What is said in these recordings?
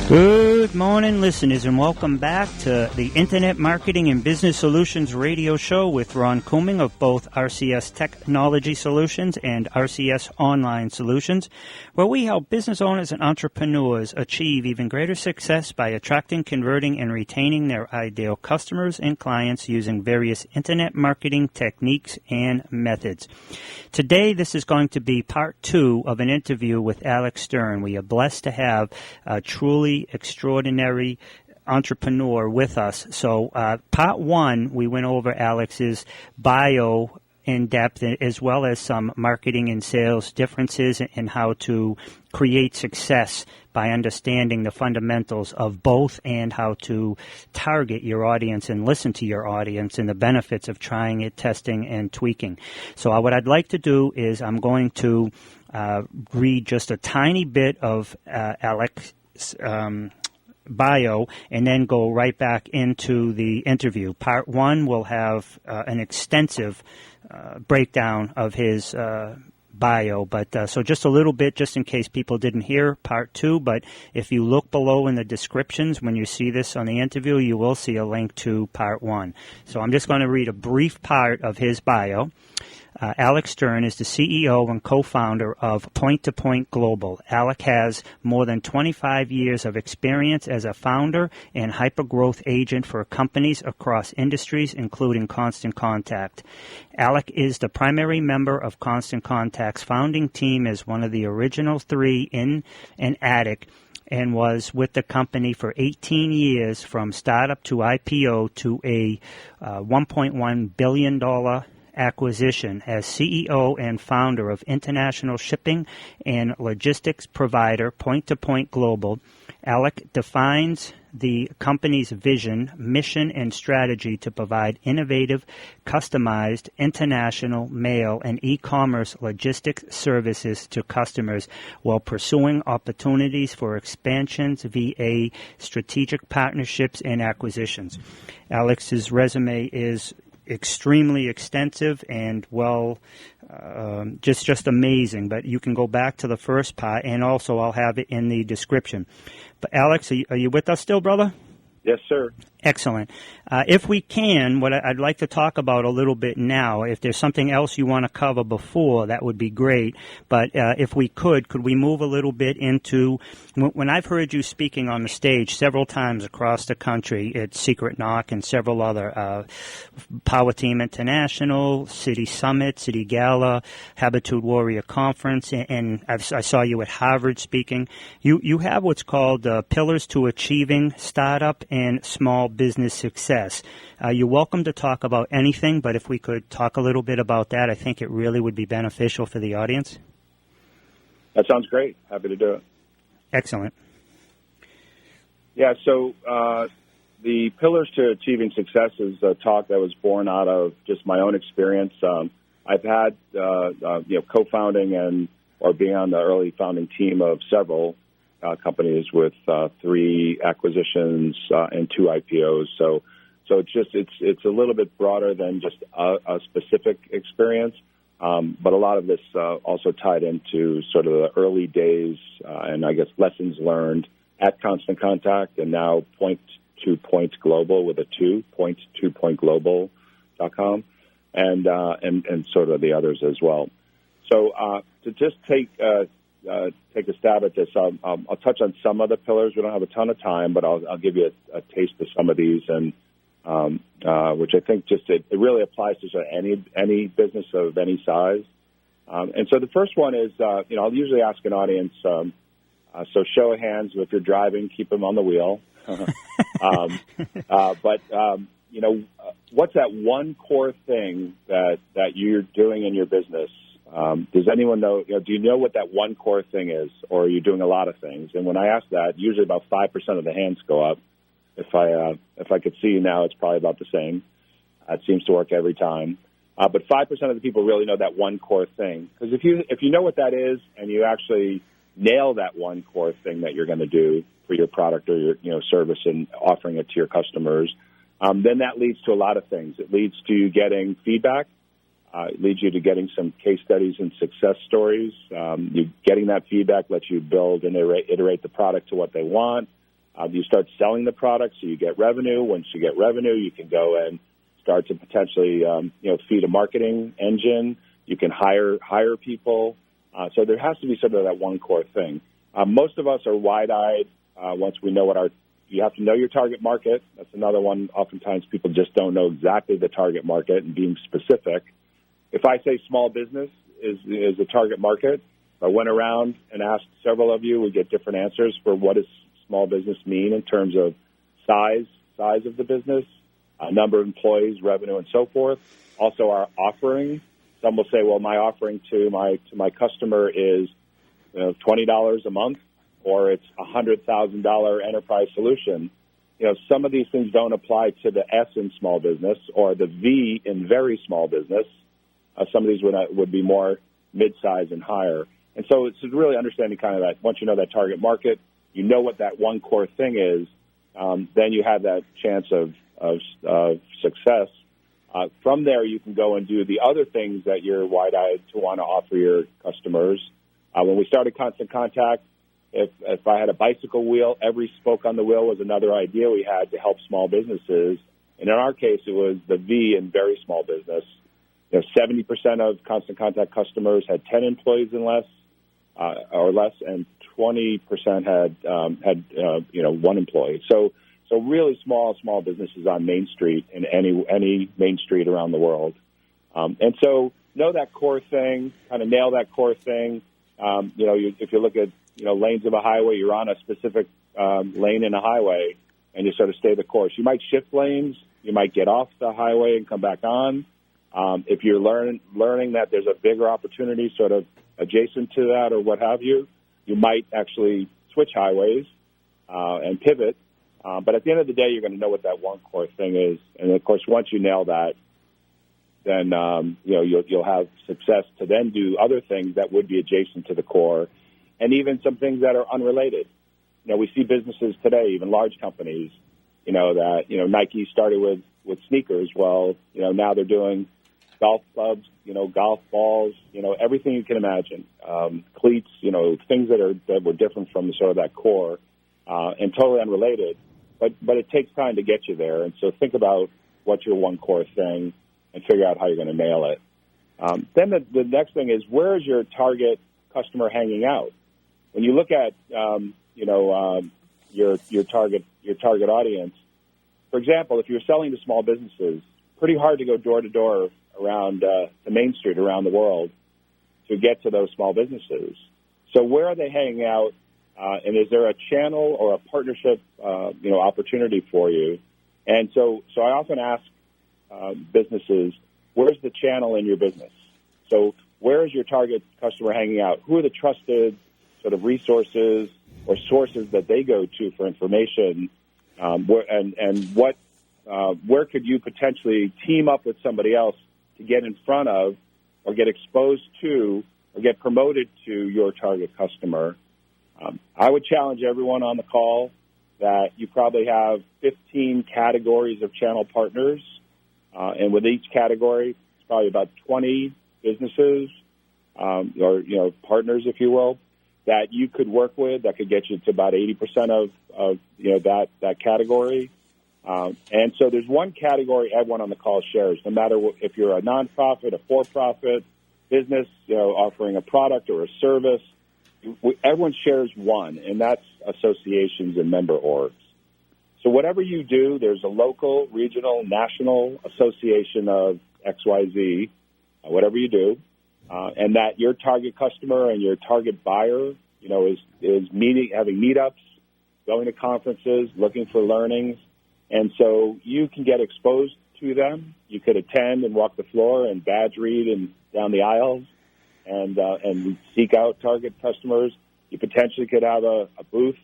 Good morning, listeners, and welcome back to the Internet Marketing and Business Solutions radio show with Ron Couming of both RCS Technology Solutions and RCS Online Solutions, where we help business owners and entrepreneurs achieve even greater success by attracting, converting, and retaining their ideal customers and clients using various Internet marketing techniques and methods. Today, this is going to be part 2 of an interview with Alec Stern. We are blessed to have a truly extraordinary entrepreneur with us. So part 1, we went over Alex's bio in depth, as well as some marketing and sales differences and how to create success by understanding the fundamentals of both and how to target your audience and listen to your audience and the benefits of trying it, testing, and tweaking. So what I'd like to do is I'm going to read just a tiny bit of Alec's bio and then go right back into the interview. Part 1 will have an extensive breakdown of his bio, but so just a little bit, just in case people didn't hear part 2, but if you look below in the descriptions when you see this on the interview, you will see a link to part 1. So I'm just going to read a brief part of his bio. Alec Stern is the CEO and co-founder of Point2Point Global. Alec has more than 25 years of experience as a founder and hypergrowth agent for companies across industries, including Constant Contact. Alec is the primary member of Constant Contact's founding team as one of the original 3 in an attic, and was with the company for 18 years from startup to IPO to a $1.1 billion acquisition as CEO and founder of international shipping and logistics provider Point2Point Global. Alec defines the company's vision, mission, and strategy to provide innovative, customized, international mail and e-commerce logistics services to customers while pursuing opportunities for expansions via strategic partnerships and acquisitions. Alex's resume is extremely extensive and just amazing, but you can go back to the first part, and also I'll have it in the description. But Alex, are you with us still, brother? Yes, sir. Excellent. If we can, what I'd like to talk about a little bit now, if there's something else you want to cover before, that would be great. But if we could we move a little bit into, when I've heard you speaking on the stage several times across the country at Secret Knock and several other Powerteam International, City Summit, City Gala, Habitude Warrior Conference, and I saw you at Harvard speaking. You have what's called Pillars to Achieving Startup and Small Business Success. You're welcome to talk about anything, but if we could talk a little bit about that, I think it really would be beneficial for the audience. That sounds great. Happy to do it. Excellent. Yeah, so the Pillars to Achieving Success is a talk that was born out of just my own experience. I've had co-founding or being on the early founding team of several companies with 3 acquisitions and 2 IPOs. So it's a little bit broader than just a specific experience, but a lot of this also tied into sort of the early days and I guess lessons learned at Constant Contact, and now Point2Point Global with a 2, Point2PointGlobal.com, and sort of the others as well. So to just take a stab at this, I'll touch on some of the pillars. We don't have a ton of time, but I'll give you a taste of some of these, and which I think just it really applies to sort of any business of any size. And so the first one is, I'll usually ask an audience, so show of hands if you're driving, keep them on the wheel. But what's that one core thing that you're doing in your business? Does anyone know, do you know what that one core thing is, or are you doing a lot of things? And when I ask that, usually about 5% of the hands go up. If I could see you now, it's probably about the same. It seems to work every time. But 5% of the people really know that one core thing. Because if you know what that is and you actually nail that one core thing that you're going to do for your product or your service and offering it to your customers, then that leads to a lot of things. It leads to you getting feedback. It leads you to getting some case studies and success stories. You getting that feedback lets you build and iterate the product to what they want. You start selling the product, so you get revenue. Once you get revenue, you can go and start to potentially, feed a marketing engine. You can hire people. So there has to be sort of that one core thing. Most of us are wide-eyed once we know you have to know your target market. That's another one. Oftentimes people just don't know exactly the target market and being specific. If I say small business is the target market, if I went around and asked several of you, we get different answers for what does small business mean in terms of size of the business, number of employees, revenue, and so forth. Also our offering. Some will say, well, my offering to my customer is $20 a month, or it's a $100,000 enterprise solution. Some of these things don't apply to the S in small business or the V in very small business. Some of these would be more mid-size and higher. And so it's really understanding kind of that. Once you know that target market, you know what that one core thing is, then you have that chance of success. From there, you can go and do the other things that you're wide-eyed to want to offer your customers. When we started Constant Contact, if I had a bicycle wheel, every spoke on the wheel was another idea we had to help small businesses. And in our case, it was the V in very small business. 70% of Constant Contact customers had 10 employees and less, and 20% had one employee. So really small businesses on Main Street in any Main Street around the world. And so know that core thing, kind of nail that core thing. If you look at lanes of a highway, you're on a specific lane in a highway, and you sort of stay the course. You might shift lanes. You might get off the highway and come back on. If you're learning that there's a bigger opportunity sort of adjacent to that or what have you, you might actually switch highways and pivot. But at the end of the day, you're going to know what that one core thing is. And, of course, once you nail that, then you'll have success to then do other things that would be adjacent to the core, and even some things that are unrelated. We see businesses today, even large companies, that Nike started with sneakers. Well, now they're doing golf clubs, golf balls, everything you can imagine, cleats, things that were different from sort of that core and totally unrelated. But it takes time to get you there, and so think about what's your one core thing and figure out how you're going to nail it. Then the next thing is, where is your target customer hanging out? When you look at your target audience, for example, if you're selling to small businesses, pretty hard to go door to door around the Main Street around the world to get to those small businesses. So where are they hanging out? And is there a channel or a partnership, opportunity for you? And so I often ask businesses, where's the channel in your business? So where is your target customer hanging out? Who are the trusted sort of resources or sources that they go to for information? Where could you potentially team up with somebody else to get in front of or get exposed to or get promoted to your target customer? I would challenge everyone on the call that you probably have 15 categories of channel partners, and with each category, it's probably about 20 businesses or partners, if you will, that you could work with that could get you to about 80% of that category. And so there's one category everyone on the call shares, no matter if you're a nonprofit, a for-profit business, offering a product or a service. Everyone shares one, and that's associations and member orgs. So whatever you do, there's a local, regional, national association of XYZ, whatever you do, and that your target customer and your target buyer, is having meetups, going to conferences, looking for learnings. And so you can get exposed to them. You could attend and walk the floor and badge read and down the aisles and seek out target customers. You potentially could have a booth,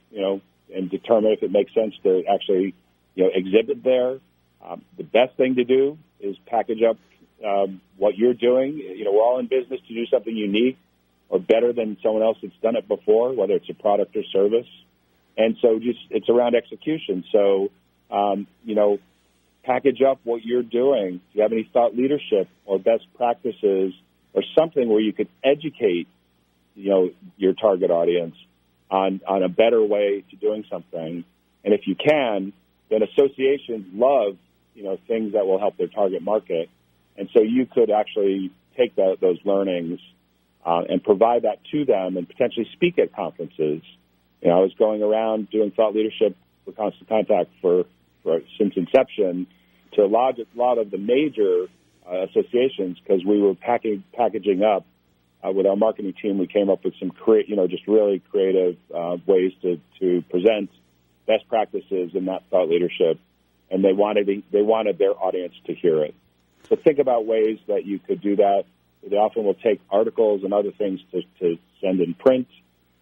and determine if it makes sense to actually, exhibit there. The best thing to do is package up what you're doing. We're all in business to do something unique or better than someone else that's done it before, whether it's a product or service. And so it's around execution. So, package up what you're doing. Do you have any thought leadership or best practices or something where you could educate, your target audience on a better way to doing something? And if you can, then associations love, things that will help their target market. And so you could actually take those learnings and provide that to them and potentially speak at conferences. I was going around doing thought leadership for Constant Contact for since inception to a lot of the major associations, because we were packaging up with our marketing team. We came up with some just really creative ways to present best practices in that thought leadership, and they wanted their audience to hear it. So think about ways that you could do that. They often will take articles and other things to send in print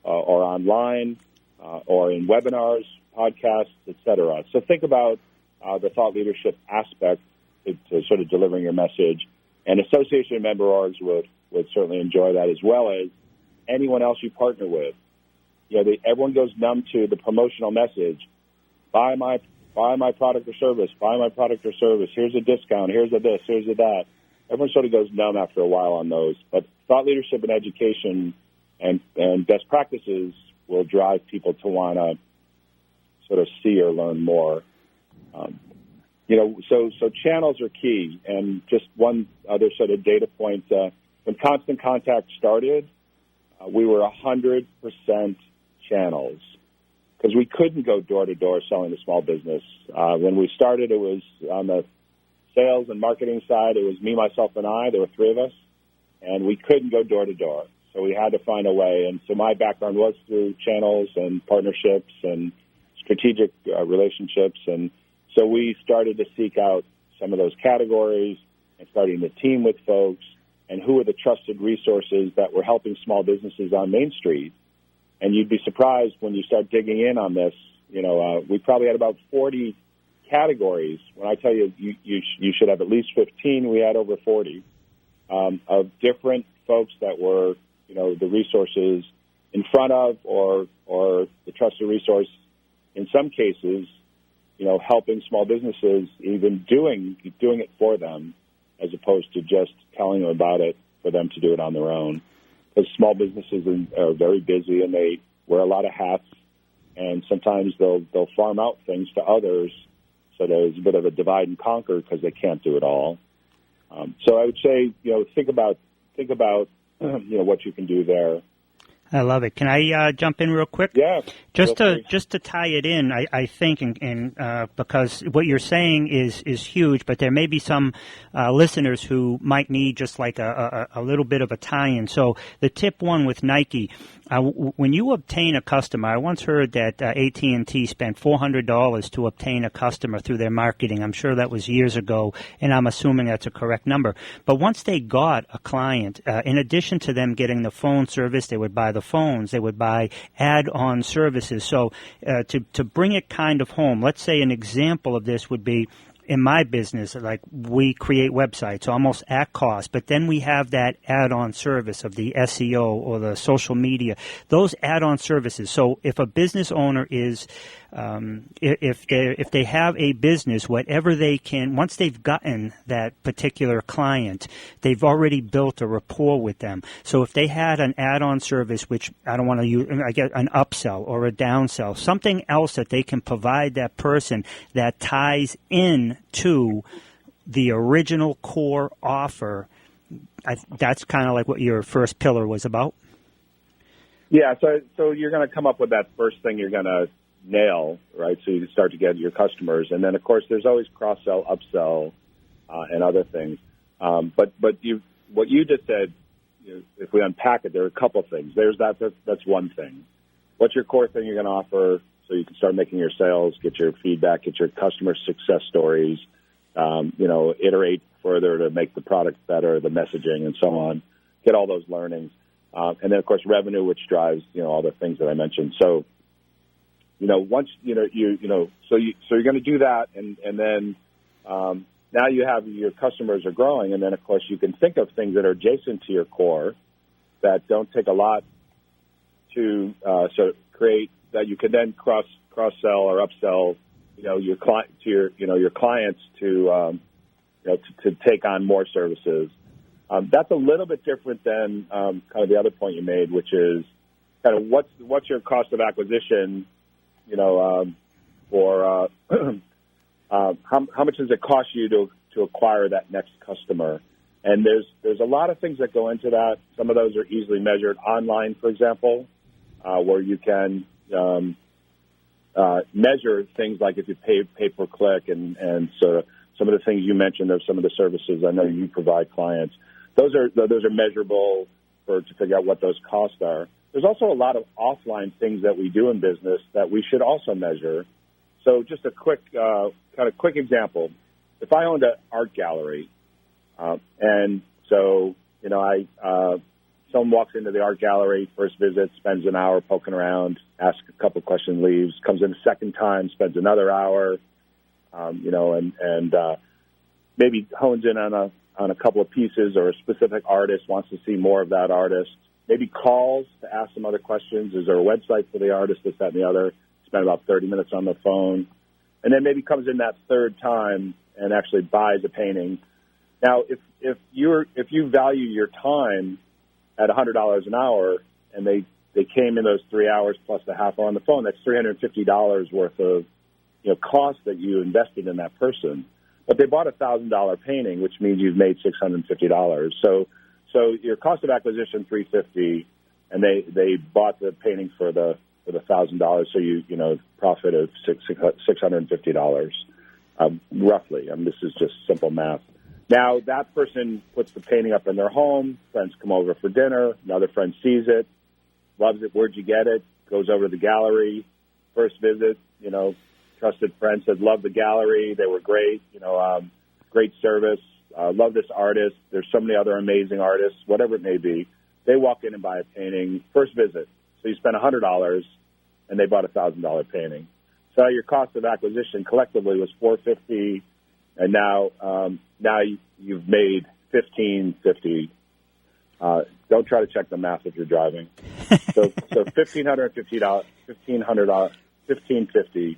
or online or in webinars, podcasts, etc. So think about the thought leadership aspect to sort of delivering your message. And association member orgs would certainly enjoy that, as well as anyone else you partner with. Everyone goes numb to the promotional message. Buy my product or service. Buy my product or service. Here's a discount. Here's a this. Here's a that. Everyone sort of goes numb after a while on those. But thought leadership and education and best practices will drive people to want to sort of see or learn more. So channels are key. And just one other sort of data point, when Constant Contact started, we were 100% channels, because we couldn't go door-to-door selling to small business. When we started, it was on the sales and marketing side. It was me, myself, and I. There were three of us, and we couldn't go door-to-door. So we had to find a way. And so my background was through channels and partnerships and strategic relationships. And so we started to seek out some of those categories and starting to team with folks and who are the trusted resources that were helping small businesses on Main Street. And you'd be surprised when you start digging in on this. We probably had about 40 categories. When I tell you you should have at least 15, we had over 40 of different folks that were, the resources in front of or the trusted resource in some cases, helping small businesses, even doing it for them, as opposed to just telling them about it for them to do it on their own. Because small businesses are very busy and they wear a lot of hats, and sometimes they'll farm out things to others. So there's a bit of a divide and conquer because they can't do it all. So I would say, think about what you can do there. I love it. Can I jump in real quick? Yeah. Just to tie it in, I think, and because what you're saying is huge, but there may be some listeners who might need just like a little bit of a tie-in. So the tip one with Nike, when you obtain a customer, I once heard that AT&T spent $400 to obtain a customer through their marketing. I'm sure that was years ago, and I'm assuming that's a correct number. But once they got a client, in addition to them getting the phone service, they would buy the phones, they would buy add-on services. So to bring it kind of home, let's say an example of this would be, in my business, like we create websites almost at cost, but then we have that add-on service of the SEO or the social media, those add-on services. So if a business owner is, if they have a business, whatever they can, once they've gotten that particular client, they've already built a rapport with them. So if they had an add-on service, which I don't want to use, I get an upsell or a downsell, something else that they can provide that person that ties in to the original core offer, that's kind of like what your first pillar was about. Yeah, so you're going to come up with that first thing you're going to nail, right? So you start to get your customers, and then of course there's always cross-sell, upsell, and other things. But what you just said, if we unpack it, there are a couple things. That's one thing. What's your core thing you're going to offer? So you can start making your sales, get your feedback, get your customer success stories, iterate further to make the product better, the messaging, and so on. Get all those learnings, and then of course revenue, which drives all the things that I mentioned. So once so you're going to do that, and then now you have your customers are growing, and then of course you can think of things that are adjacent to your core that don't take a lot to sort of create, that you can then cross sell or upsell, your client to your clients to take on more services. That's a little bit different than kind of the other point you made, which is kind of what's your cost of acquisition, or how much does it cost you to acquire that next customer? And there's a lot of things that go into that. Some of those are easily measured online, for example, where you can measure things like if you pay per click and sort of some of the things you mentioned of some of the services I know you provide clients. Those are measurable to figure out what those costs are. There's also a lot of offline things that we do in business that we should also measure. So just a quick example. If I owned an art gallery, and so, someone walks into the art gallery, first visit, spends an hour poking around, asks a couple questions, leaves, comes in a second time, spends another hour, and maybe hones in on a couple of pieces or a specific artist, wants to see more of that artist, maybe calls to ask some other questions. Is there a website for the artist, this, that, and the other? Spend about 30 minutes on the phone. And then maybe comes in that third time and actually buys a painting. Now, if you value your time at $100 an hour and they came in those 3 hours plus the half hour on the phone, that's $350 worth of cost that you invested in that person. But they bought a $1,000 painting, which means you've made $650. So your cost of acquisition $350, and they bought the painting for the $1,000. So you profit of $650 roughly. I mean, this is just simple math. Now that person puts the painting up in their home. Friends come over for dinner. Another friend sees it, loves it. Where'd you get it? Goes over to the gallery. First visit, trusted friend said, love the gallery. They were great. Great service. Love this artist. There's so many other amazing artists, whatever it may be. They walk in and buy a painting. First visit. So you spend $100 and they bought a $1,000 painting. So your cost of acquisition collectively was $450, and now you've made $1,550. Don't try to check the math if you're driving. So $1,550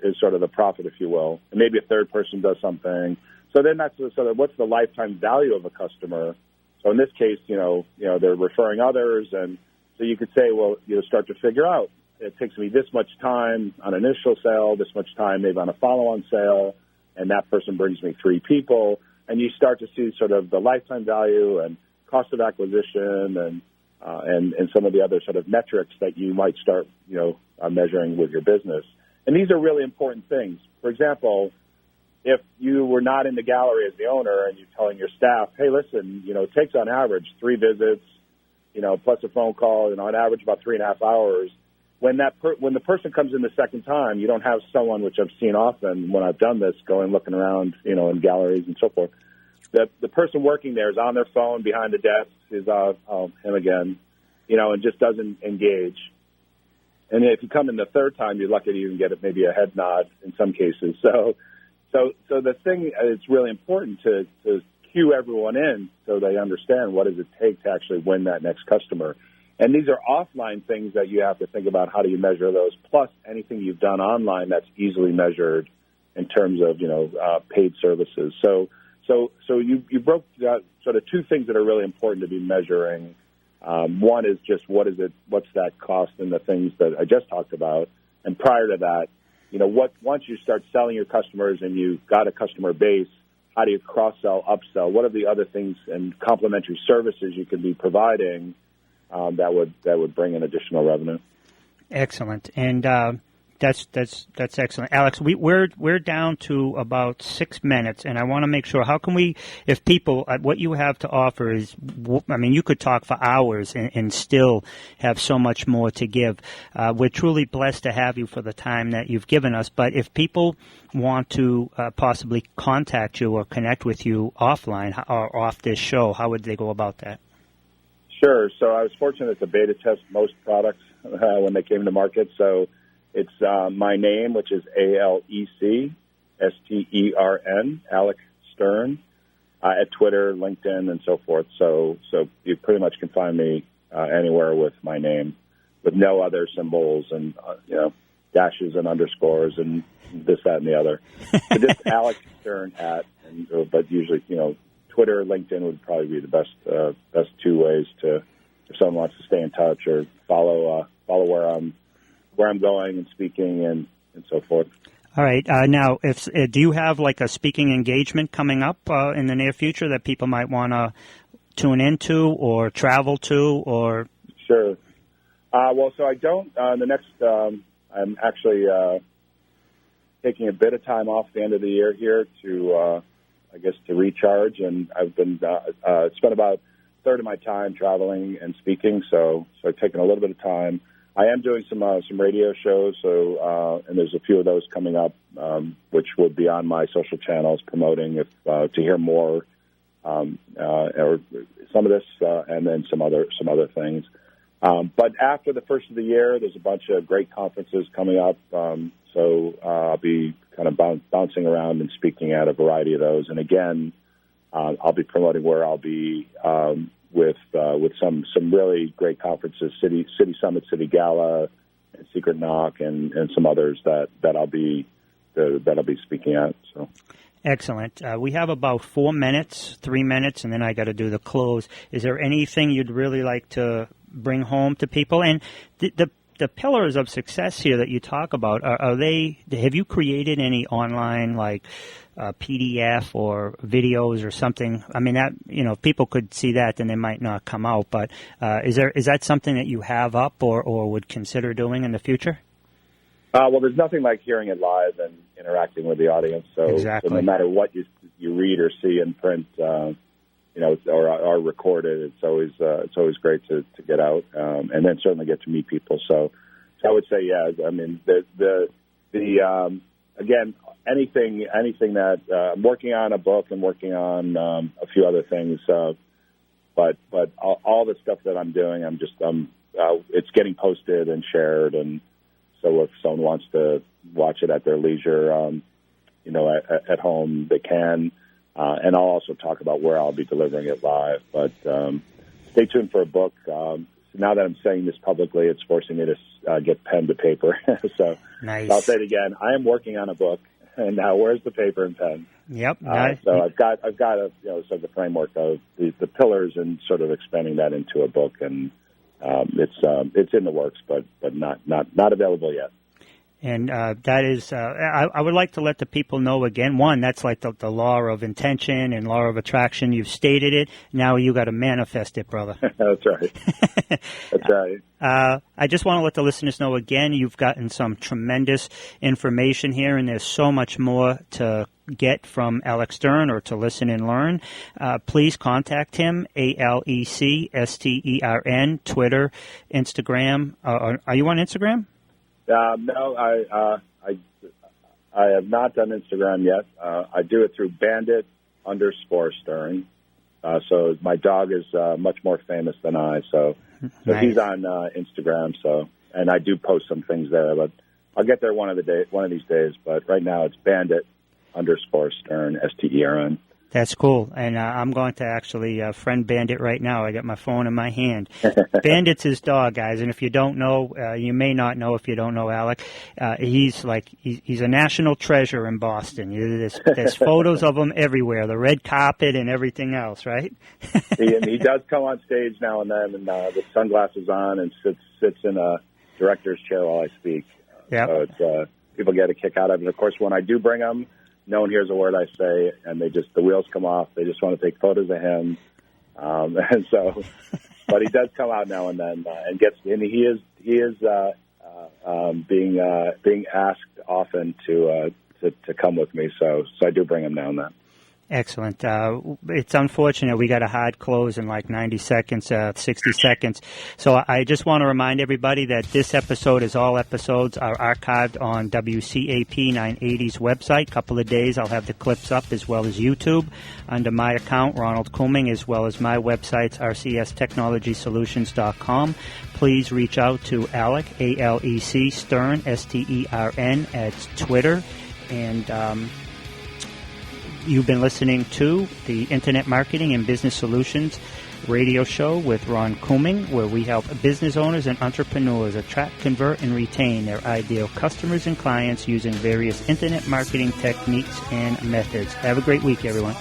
is sort of the profit, if you will. And maybe a third person does something. So then that's sort of what's the lifetime value of a customer. So in this case, they're referring others, and so you could say, well, start to figure out, it takes me this much time on an initial sale, this much time maybe on a follow-on sale, and that person brings me 3 people, and you start to see sort of the lifetime value and cost of acquisition and some of the other sort of metrics that you might start, measuring with your business. And these are really important things. For example, if you were not in the gallery as the owner and you're telling your staff, hey, listen, it takes on average 3 visits, plus a phone call, on average about 3.5 hours. When the person comes in the second time, you don't have someone, which I've seen often when I've done this, going looking around, in galleries and so forth. The person working there is on their phone behind the desk, is him again, and just doesn't engage. And if you come in the third time, you're lucky to even get maybe a head nod in some cases. So the thing, it's really important to cue everyone in so they understand what does it take to actually win that next customer. And these are offline things that you have to think about. How do you measure those? Plus anything you've done online that's easily measured in terms of, paid services. So you broke sort of 2 things that are really important to be measuring. One is just what's that cost and the things that I just talked about. And prior to that, once you start selling your customers and you've got a customer base, how do you cross-sell, upsell? What are the other things and complementary services you could be providing that would bring in additional revenue? Excellent. And that's excellent. Alex, we're down to about 6 minutes, and I want to make sure, how can we, if people, what you have to offer is, you could talk for hours and still have so much more to give. We're truly blessed to have you for the time that you've given us, but if people want to possibly contact you or connect with you offline or off this show, how would they go about that? Sure. So I was fortunate to beta test most products when they came to market. So it's my name, which is ALEC STERN, Alec Stern, at Twitter, LinkedIn, and so forth. So you pretty much can find me anywhere with my name, with no other symbols and dashes and underscores and this, that, and the other. So just Alec Stern but usually Twitter, LinkedIn would probably be the best 2 ways to, if someone wants to stay in touch or follow where I'm going and speaking, and and so forth. All right. Now, do you have like a speaking engagement coming up in the near future that people might want to tune into or travel to? Or Sure. Well, so I don't. The next, I'm actually taking a bit of time off at the end of the year here to, I guess, to recharge. And I've been spent about a third of my time traveling and speaking. So I've taken a little bit of time. I am doing some radio shows, and there's a few of those coming up, which will be on my social channels promoting to hear more, or some of this, and then some other things. But after the first of the year, there's a bunch of great conferences coming up, so I'll be kind of bouncing around and speaking at a variety of those. And again, I'll be promoting where I'll be with some really great conferences, City Summit, City Gala, and Secret Knock, and some others that I'll be speaking at. So. Excellent. We have about 3 minutes, and then I got to do the close. Is there anything you'd really like to bring home to people? And the pillars of success here that you talk about, have you created any online like PDF or videos or something? I mean, that, if people could see that, then they might not come out. But is that something that you have up or would consider doing in the future? Well, there's nothing like hearing it live and interacting with the audience. So, exactly. So no matter what you read or see in print, or recorded, it's always great to get out, and then certainly get to meet people. So I would say, yeah. I mean, again, anything that I'm working on, a book, and working on a few other things. But all the stuff that I'm doing, it's getting posted and shared, and so if someone wants to watch it at their leisure, at home, they can. And I'll also talk about where I'll be delivering it live. But stay tuned for a book. Now that I'm saying this publicly, it's forcing me to get pen to paper. So nice. I'll say it again. I am working on a book, and now where's the paper and pen? Yep. So I've got the framework of the pillars and sort of expanding that into a book, and it's in the works, but not available yet. And that is, I would like to let the people know again, one, that's like the law of intention and law of attraction. You've stated it. Now you got to manifest it, brother. That's right. That's right. I just want to let the listeners know again, you've gotten some tremendous information here, and there's so much more to get from Alec Stern or to listen and learn. Please contact him, AlecStern, Twitter, Instagram. Are you on Instagram? No, I have not done Instagram yet. I do it through Bandit_Stern. So my dog is much more famous than I. So nice. He's on Instagram. So, and I do post some things there, but I'll get there one of these days. But right now it's Bandit_Stern, STERN. That's cool. And I'm going to actually friend Bandit right now. I got my phone in my hand. Bandit's his dog, guys. And if you don't know, you may not know if you don't know Alec. He's a national treasure in Boston. There's photos of him everywhere, the red carpet and everything else, right? He does come on stage now and then, and with sunglasses on, and sits in a director's chair while I speak. Yeah. So it's, people get a kick out of it. Of course, when I do bring him, no one hears a word I say, and the wheels come off. They just want to take photos of him, and so. But he does come out now and then, and he is being asked often to come with me. So I do bring him now and then. Excellent. It's unfortunate we got a hard close in like 90 seconds, 60 seconds. So I just want to remind everybody that this episode, as all episodes, are archived on WCAP 980's website. Couple of days I'll have the clips up, as well as YouTube under my account, Ronald Couming, as well as my websites, rcstechnologysolutions.com. Please reach out to Alec, ALEC, Stern, STERN, at Twitter. And you've been listening to the Internet Marketing and Business Solutions radio show with Ron Couming, where we help business owners and entrepreneurs attract, convert, and retain their ideal customers and clients using various Internet marketing techniques and methods. Have a great week, everyone.